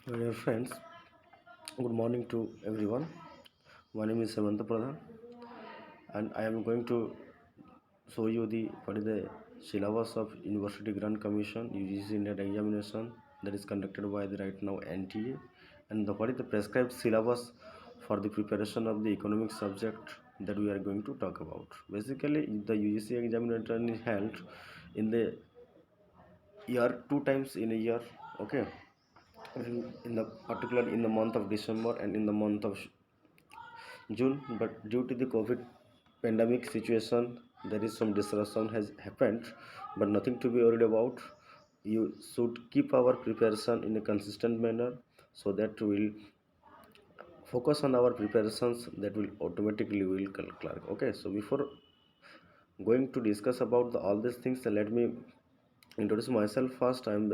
My dear friends, good morning to everyone. My name is Samantha Pradhan, and I am going to show you the what is the syllabus of University Grant Commission UGC NET examination that is conducted by the right now NTA, and what is the prescribed syllabus for the preparation of the economic subject that we are going to talk about. Basically, the UGC examination is held in the year two times in a year. Okay, in the particular in the month of December and in the month of June, but due to the COVID pandemic situation, there is some disruption has happened, but nothing to be worried about. You should keep our preparation in a consistent manner so that we will focus on our preparations that will automatically will clerk. Okay, so before going to discuss about all these things, let me introduce myself first. I'm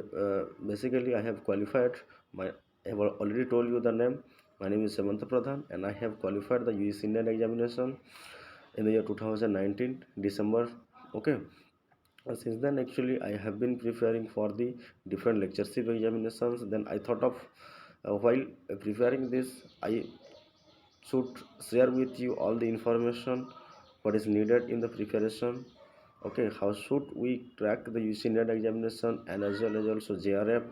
basically I have qualified my I have already told you the name. My name is Samantha Pradhan and I have qualified the UGC Indian examination in the year 2019 December. Okay, since then actually I have been preparing for the different lectureship examinations. Then I thought of while preparing this, I should share with you all the information what is needed in the preparation. Okay, how should we track the UC NET examination and as well as also JRF,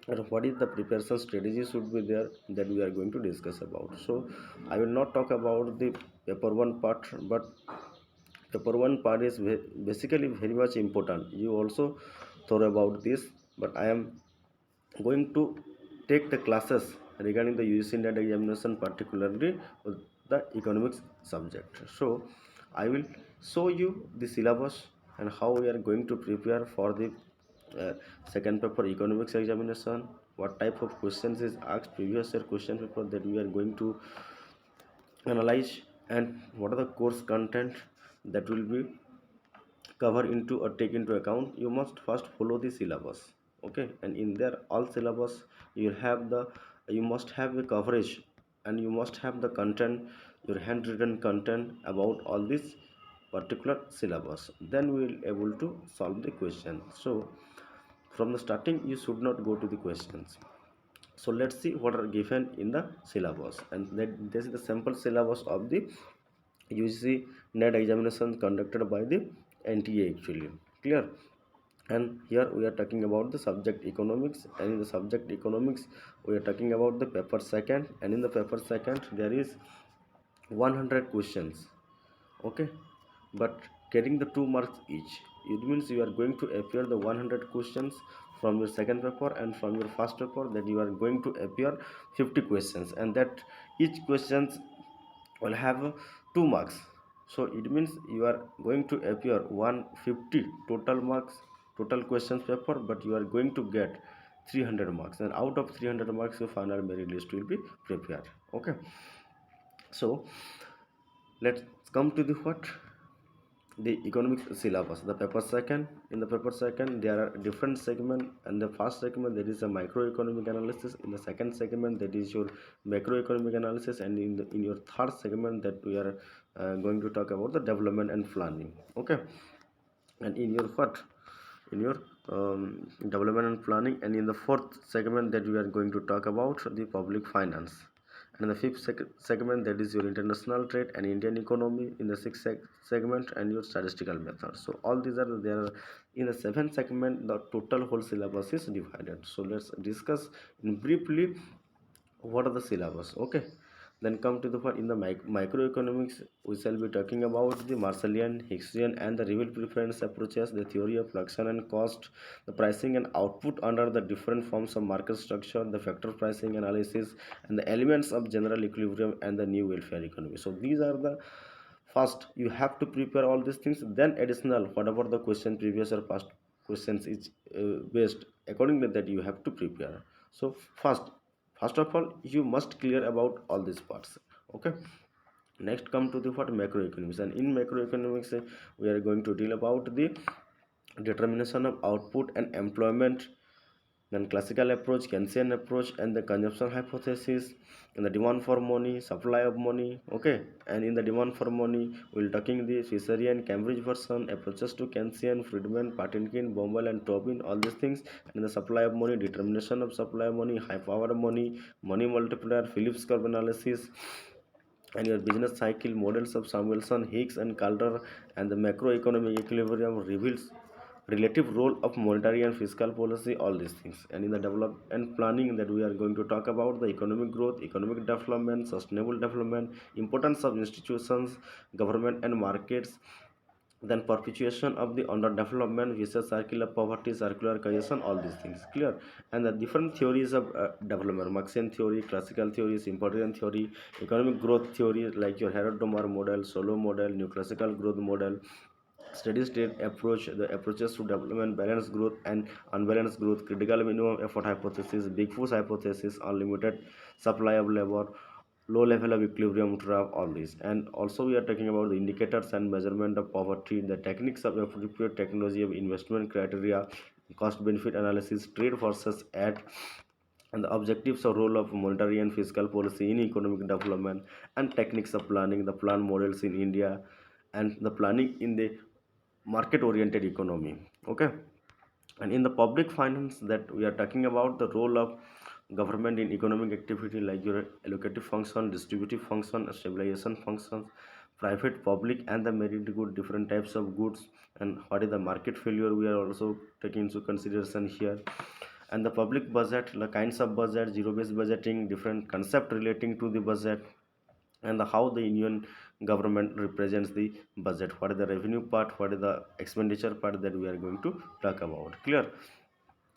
and what is the preparation strategy should be there that we are going to discuss about. So I will not talk about the paper one part, but paper one part is basically very much important. You also thought about this, but I am going to take the classes regarding the UGC NET examination, particularly with the economics subject. So I will show you the syllabus and how we are going to prepare for the uh, second paper economics examination, what type of questions is asked previous year question paper that we are going to analyze, and what are the course content that will be cover into or take into account. You must first follow the syllabus. Okay, and in there all syllabus you have the you must have the coverage and you must have the content, your handwritten content about all this particular syllabus, then we will able to solve the question. So from the starting you should not go to the questions. So let's see what are given in the syllabus, and that this is the sample syllabus of the UGC NET examination conducted by the NTA actually. Clear? And here we are talking about the subject economics, and in the subject economics we are talking about the paper second, and in the paper second there is 100 questions. Okay, but getting the 2 marks each, it means you are going to appear the 100 questions from your second paper, and from your first paper that you are going to appear 50 questions, and that each questions will have 2 marks. So it means you are going to appear 150 total marks, total questions paper, but you are going to get 300 marks, and out of 300 marks your final merit list will be prepared. Okay, so let's come to the what the economics syllabus, the paper second. In the paper second there are different segment, and the first segment that is a microeconomic analysis, in the second segment that is your macroeconomic analysis, and in your third segment that we are going to talk about the development and planning. Okay, and in your what in your development and planning, and in the fourth segment that we are going to talk about the public finance, and in the fifth segment that is your international trade and Indian economy, in the sixth segment and your statistical method. So all these are there. In the seventh segment the total whole syllabus is divided. So let's discuss in briefly what are the syllabus. Okay, then come to the part in the microeconomics. We shall be talking about the Marshallian, Hixian, and the real preference approaches, the theory of production and cost, the pricing and output under the different forms of market structure, the factor pricing analysis, and the elements of general equilibrium and the new welfare economy. So these are the first you have to prepare all these things. Then additional whatever the question previous or past questions is based accordingly that you have to prepare. So first of all you must clear about all these parts. Okay, next come to the what macroeconomics, and in macroeconomics we are going to deal about the determination of output and employment Then classical approach, Keynesian approach, and the consumption hypothesis, and the demand for money, supply of money. Okay, and in the demand for money, we'll talking the Fisher and Cambridge version, approaches to Keynesian, Friedman, Patinkin, Baumol, and Tobin, all these things. And in the supply of money, determination of supply of money, high power of money, money multiplier, Phillips curve analysis, and your business cycle models of Samuelson, Hicks, and Calder, and the macroeconomic equilibrium reveals relative role of monetary and fiscal policy, all these things. And in the development and planning that we are going to talk about the economic growth, economic development, sustainable development, importance of institutions, government and markets, then perpetuation of the underdevelopment, vicious circle of poverty, circular creation, all these things clear. And the different theories of development, Marxian theory, classical theory, Sympodian theory, economic growth theory like your Harold Domar model, Solo model, new classical growth model, steady state approach, the approaches to development, balanced growth and unbalanced growth, critical minimum effort hypothesis, big push hypothesis, unlimited supply of labor, low level of equilibrium trap, all this. And also we are talking about the indicators and measurement of poverty, the techniques of appropriate technology of investment criteria, cost benefit analysis, trade versus ad, and the objectives or role of monetary and fiscal policy in economic development, and techniques of planning, the plan models in India, and the planning in the market oriented economy. Okay, and in the public finance that we are talking about the role of government in economic activity like your allocative function, distributive function, stabilization functions, private, public, and the merit good, different types of goods, and what is the market failure we are also taking into consideration here. And the public budget, the kinds of budget, zero based budgeting, different concept relating to the budget, and how the union government represents the budget, what is the revenue part, what is the expenditure part that we are going to talk about, clear.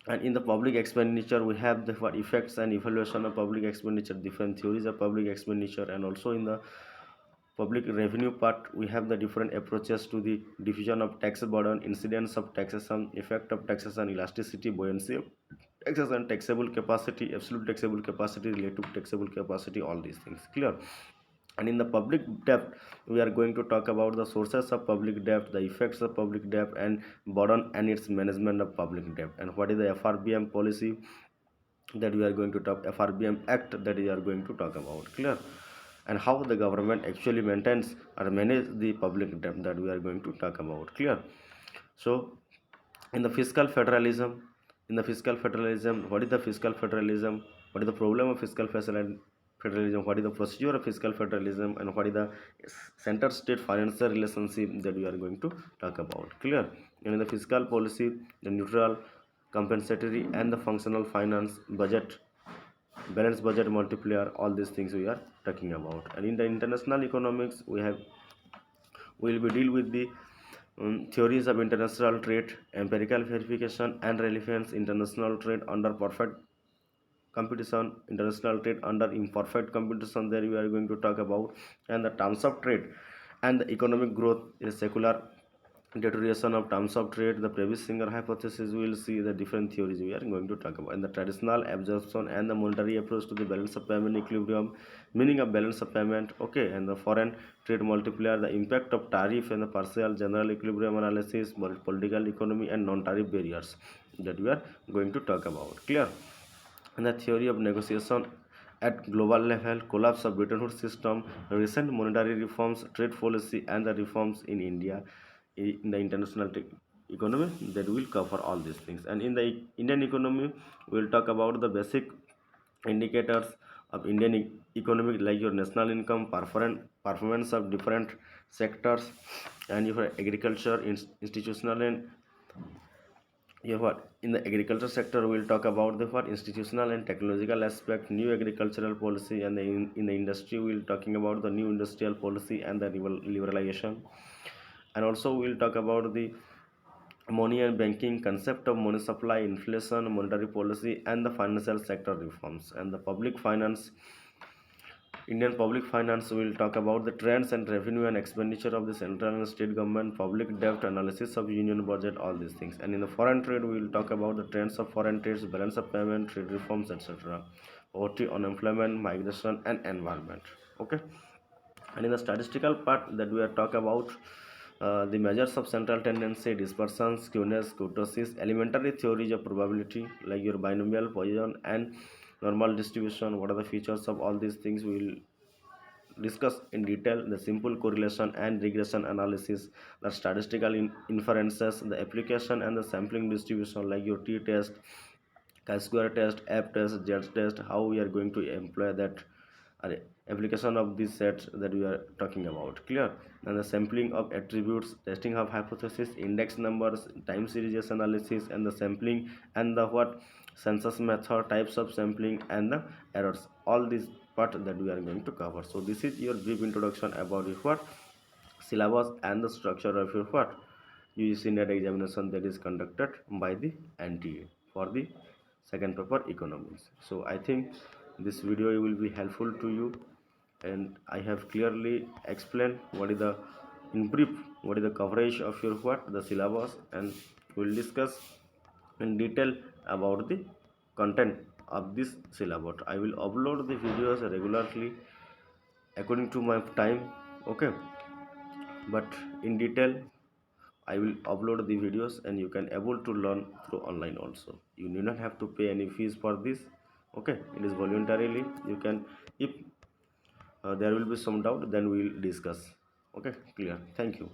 And in the public expenditure we have the what effects and evaluation of public expenditure, different theories of public expenditure. And also in the public revenue part we have the different approaches to the division of tax burden, incidence of taxation, effect of taxation, elasticity, buoyancy of taxation, taxable capacity, absolute taxable capacity, relative taxable capacity, all these things, clear. And in the public debt we are going to talk about the sources of public debt, the effects of public debt and burden, and its management of public debt, and what is the FRBM policy that we are going to talk, FRBM act that we are going to talk about, clear. And how the government actually maintains or manage the public debt that we are going to talk about, clear. So in the fiscal federalism, what is the fiscal federalism, what is the problem of fiscal federalism, what is the procedure of fiscal federalism, and what is the center state financial relationship that we are going to talk about, clear. And in the fiscal policy, the neutral, compensatory, and the functional finance, budget, balanced budget multiplier, all these things we are talking about. And in the international economics we will be deal with the theories of international trade, empirical verification and relevance, international trade under perfect competition, international trade under imperfect competition, there we are going to talk about. And the terms of trade and the economic growth is secular deterioration of terms of trade, the previous Singer hypothesis, we will see the different theories we are going to talk about. And the traditional absorption and the monetary approach to the balance of payment equilibrium, meaning of balance of payment. Okay, and the foreign trade multiplier, the impact of tariff, and the partial general equilibrium analysis, political economy, and non-tariff barriers that we are going to talk about, clear. And the theory of negotiation at global level, collapse of Bretton Woods system, recent monetary reforms, trade policy, and the reforms in India in the international economy, that will cover all these things. And in the Indian economy we will talk about the basic indicators of Indian economy like your national income, performance of different sectors, and your agriculture, institutional, and yeah, what in the agriculture sector we'll talk about the what institutional and technological aspect, new agricultural policy, and in the industry we'll talking about the new industrial policy and the liberalization. And also we'll talk about the money and banking, concept of money supply, inflation, monetary policy, and the financial sector reforms. And the public finance, Indian public finance, will talk about the trends and revenue and expenditure of the central and state government, public debt analysis of union budget, all these things. And in the foreign trade, we will talk about the trends of foreign trades, balance of payment, trade reforms, etc. Poverty, unemployment, migration, and environment. Okay. And in the statistical part that we are talk about The measures of central tendency, dispersion, skewness, kurtosis, elementary theories of probability like your binomial, Poisson, and normal distribution. What are the features of all these things? We will discuss in detail. The simple correlation and regression analysis, the statistical inferences, the application and the sampling distribution like your t-test, chi-square test, app test, z test, how we are going to employ that uh, application of these sets that we are talking about. Clear? And the sampling of attributes, testing of hypothesis, index numbers, time series analysis, and the sampling and the what census method, types of sampling, and the errors. All these part that we are going to cover. So this is your brief introduction about your what syllabus and the structure of your what UGC NET examination that is conducted by the NTA for the second paper economics. So I think this video will be helpful to you, and I have clearly explained what is the in brief what is the coverage of your what the syllabus, and we'll discuss in detail about the content of this syllabus. I will upload the videos regularly according to my time, okay, but in detail I will upload the videos and you can able to learn through online also. You do not have to pay any fees for this, okay, it is voluntarily. You can, if there will be some doubt, then we will discuss. Okay, clear. Thank you.